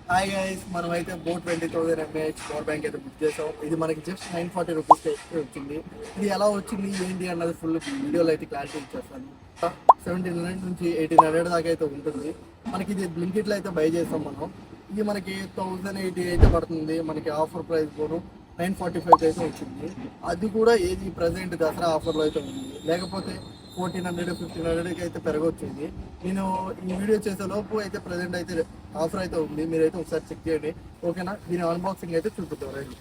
Hi guys, మనం అయితే boat 20,000 mAh power bank అయితే బుక్ చేసాం. ఇది మనకి జస్ట్ 940 రూపీస్ వచ్చింది. ఇది ఎలా వచ్చింది ఏంటి అన్నది ఫుల్ వీడియోలో అయితే క్లారిటీ ఇచ్చేస్తాను. 1700 నుంచి 1800 దాకా అయితే ఉంటుంది. మనకి ఇది బ్లింకిట్లో అయితే బై చేస్తాం మనం. ఇది మనకి 1080 అయితే పడుతుంది. మనకి ఆఫర్ ప్రైస్ పోను 945 అయితే వచ్చింది. అది కూడా ఏది ప్రజెంట్ దసరా ఆఫర్లో అయితే ఉంది. లేకపోతే 1400 1500కి అయితే పెరగొచ్చింది. నేను ఈ వీడియో చేసే లోపు అయితే ప్రజెంట్ అయితే ఆఫర్ అయితే ఉంది. మీరైతే ఒకసారి చెక్ చేయండి, ఓకేనా? దీని అన్బాక్సింగ్ అయితే చూపిద్దాం రండి.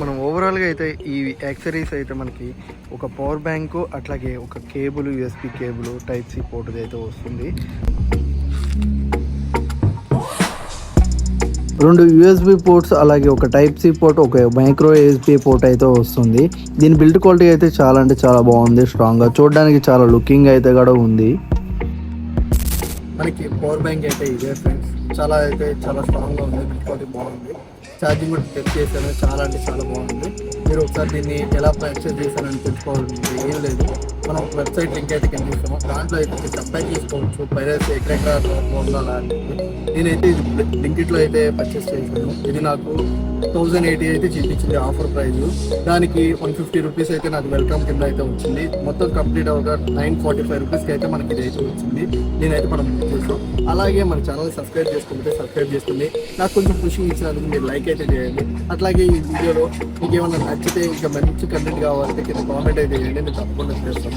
మనం ఓవరాల్గా అయితే ఈ యాక్సరీస్ అయితే మనకి ఒక పవర్ బ్యాంకు, అట్లాగే ఒక cable, USB cable, type C port అయితే వస్తుంది. 2 యూఎస్బి పోర్ట్స్, అలాగే ఒక టైప్ సి పోర్ట్, ఒక మైక్రో యూఎస్బి పోర్ట్ అయితే వస్తుంది. దీని బిల్డ్ క్వాలిటీ అయితే చాలా అంటే చాలా బాగుంది. స్ట్రాంగ్గా చూడడానికి చాలా లుకింగ్ అయితే కూడా ఉంది. మనకి పవర్ బ్యాంక్ అయితే ఇదే ఫ్రెండ్స్, చాలా స్ట్రాంగ్గా ఉంది. బిల్డ్ క్వాలిటీ బాగుంది. ఛార్జింగ్ కూడా టెస్ట్ చేశాను, చాలా అంటే చాలా బాగుంది. మీరు ఒకసారి దీన్ని ఎలా పర్చేజ్ చేశానని తెలుసుకోవాలంటే ఏం లేదు, మనం వెబ్సైట్ లింక్ అయితే కింద ఇస్తాము. దాంట్లో అయితే మీరు అప్లై చేసుకోవచ్చు. పైరేసి ఎక్కడెక్కడ ఉండాలా అని. నేనైతే ఇది లింకిట్లో అయితే పర్చేస్ చేశాను. ఇది నాకు 1080 అయితే చూపించింది ఆఫర్ ప్రైస్. దానికి 150 రూపీస్ అయితే నాకు వెల్కమ్ కింద అయితే వచ్చింది. మొత్తం కంప్లీట్ అవగా 945 రూపీస్కి అయితే మనకి ఇది అయితే వచ్చింది. నేనైతే మనం చూసాం. అలాగే మన ఛానల్ సబ్స్క్రైబ్ చేసుకుంటే సబ్స్క్రైబ్ చేసుకుని నాకు కొంచెం పుషింగ్ ఇచ్చినందుకు మీరు లైక్ అయితే చేయండి. అట్లాగే ఈ వీడియోలో మీకు ఏమన్నా నచ్చితే ఇంకా మంచి కంటెంట్ కావాలంటే కింద కామెంట్ అయితే చేయండి, నేను తప్పకుండా చేస్తాను.